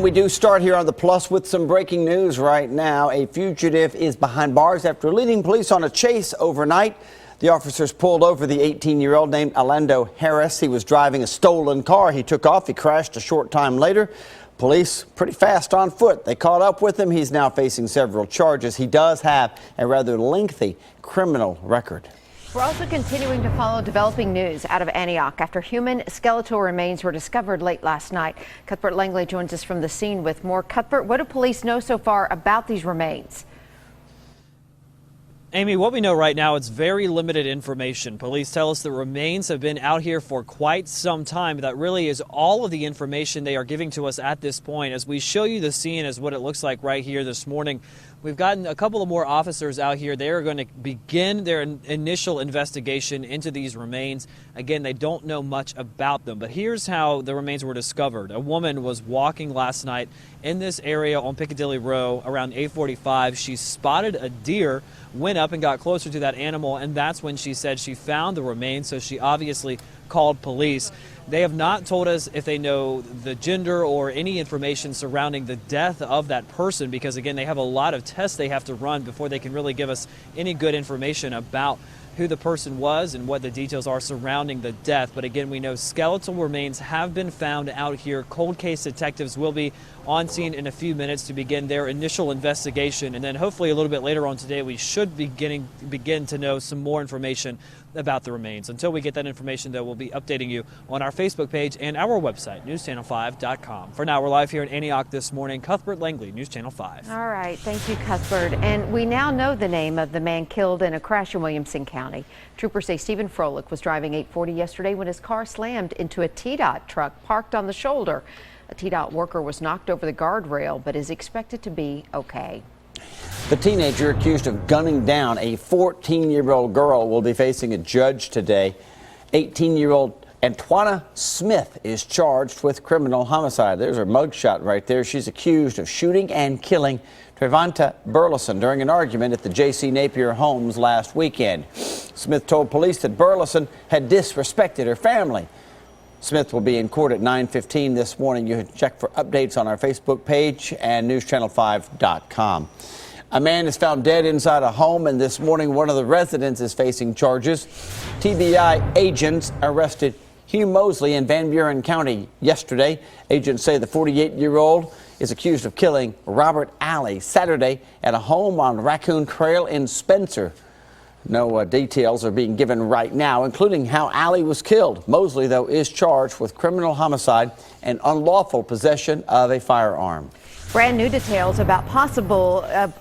we do start here on the Plus with some breaking news right now. A fugitive is behind bars after leading police on a chase overnight. The officers pulled over the 18-year-old named Orlando Harris. He was driving a stolen car. He took off. He crashed a short time later. Police pretty fast on foot. They caught up with him. He's now facing several charges. He does have a rather lengthy criminal record. We're also continuing to follow developing news out of Antioch after human skeletal remains were discovered late last night. Cuthbert Langley joins us from the scene with more. Cuthbert, what do police know so far about these remains? Amy, what we know right now, it's very limited information. Police tell us the remains have been out here for quite some time. That really is all of the information they are giving to us at this point. As we show you the scene as what it looks like right here this morning, we've gotten a couple of more officers out here. They are going to begin their initial investigation into these remains. Again, they don't know much about them, but here's how the remains were discovered. A woman was walking last night in this area on Piccadilly Row around 8:45. She spotted a deer, went up and got closer to that animal, and that's when she said she found the remains, so she obviously called police. They have not told us if they know the gender or any information surrounding the death of that person because, again, they have a lot of tests they have to run before they can really give us any good information about who the person was and what the details are surrounding the death. But again, we know skeletal remains have been found out here. Cold case detectives will be on scene in a few minutes to begin their initial investigation. And then hopefully a little bit later on today, we should begin to know some more information about the remains. Until we get that information, though, we'll be updating you on our Facebook page and our website, newschannel5.com. For now, we're live here in Antioch this morning. Cuthbert Langley, News Channel 5. All right. Thank you, Cuthbert. And we now know the name of the man killed in a crash in Williamson County. Troopers say Stephen Froelich was driving 840 yesterday when his car slammed into a TDOT truck parked on the shoulder. A TDOT worker was knocked over the guardrail, but is expected to be okay. The teenager accused of gunning down a 14-year-old girl will be facing a judge today. 18-year-old Antwana Smith is charged with criminal homicide. There's her mugshot right there. She's accused of shooting and killing Trevanta Burleson during an argument at the J.C. Napier homes last weekend. Smith told police that Burleson had disrespected her family. Smith will be in court at 9:15 this morning. You can check for updates on our Facebook page and newschannel5.com. A man is found dead inside a home, and this morning one of the residents is facing charges. TBI agents arrested Hugh Mosley in Van Buren County yesterday. Agents say the 48-year-old is accused of killing Robert Alley Saturday at a home on Raccoon Trail in Spencer. No details are being given right now, including how Alley was killed. Mosley, though, is charged with criminal homicide and unlawful possession of a firearm. Brand new details about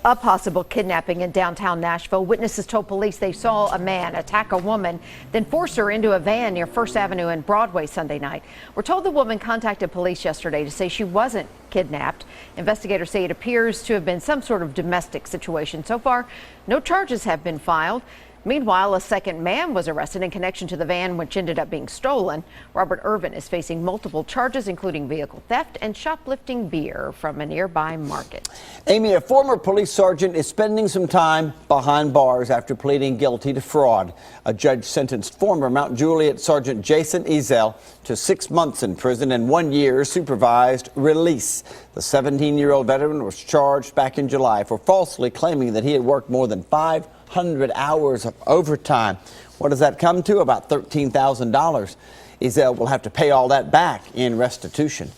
a possible kidnapping in downtown Nashville. Witnesses told police they saw a man attack a woman, then force her into a van near First Avenue and Broadway Sunday night. We're told the woman contacted police yesterday to say she wasn't kidnapped. Investigators say it appears to have been some sort of domestic situation. So far, no charges have been filed. Meanwhile, a second man was arrested in connection to the van, which ended up being stolen. Robert Irvin is facing multiple charges, including vehicle theft and shoplifting beer from a nearby market. Amy, a former police sergeant is spending some time behind bars after pleading guilty to fraud. A judge sentenced former Mount Juliet Sergeant Jason Ezel to 6 months in prison and 1 year supervised release. The 17-year-old veteran was charged back in July for falsely claiming that he had worked more than 500 hours of overtime. What does that come to? About $13,000. Ezel will have to pay all that back in restitution.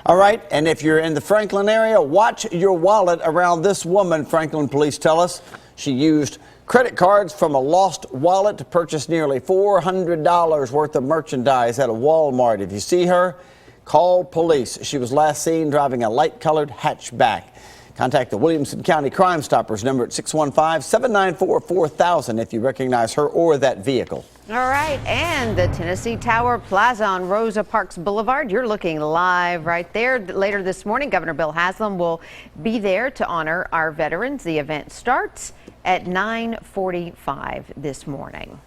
All right, and if you're in the Franklin area, watch your wallet around this woman. Franklin police tell us she used credit cards from a lost wallet to purchase nearly $400 worth of merchandise at a Walmart. If you see her, call police. She was last seen driving a light-colored hatchback. Contact the Williamson County Crime Stoppers number at 615-794-4000 if you recognize her or that vehicle. All right, and the Tennessee Tower Plaza on Rosa Parks Boulevard. You're looking live right there. Later this morning, Governor Bill Haslam will be there to honor our veterans. The event starts at 9:45 this morning.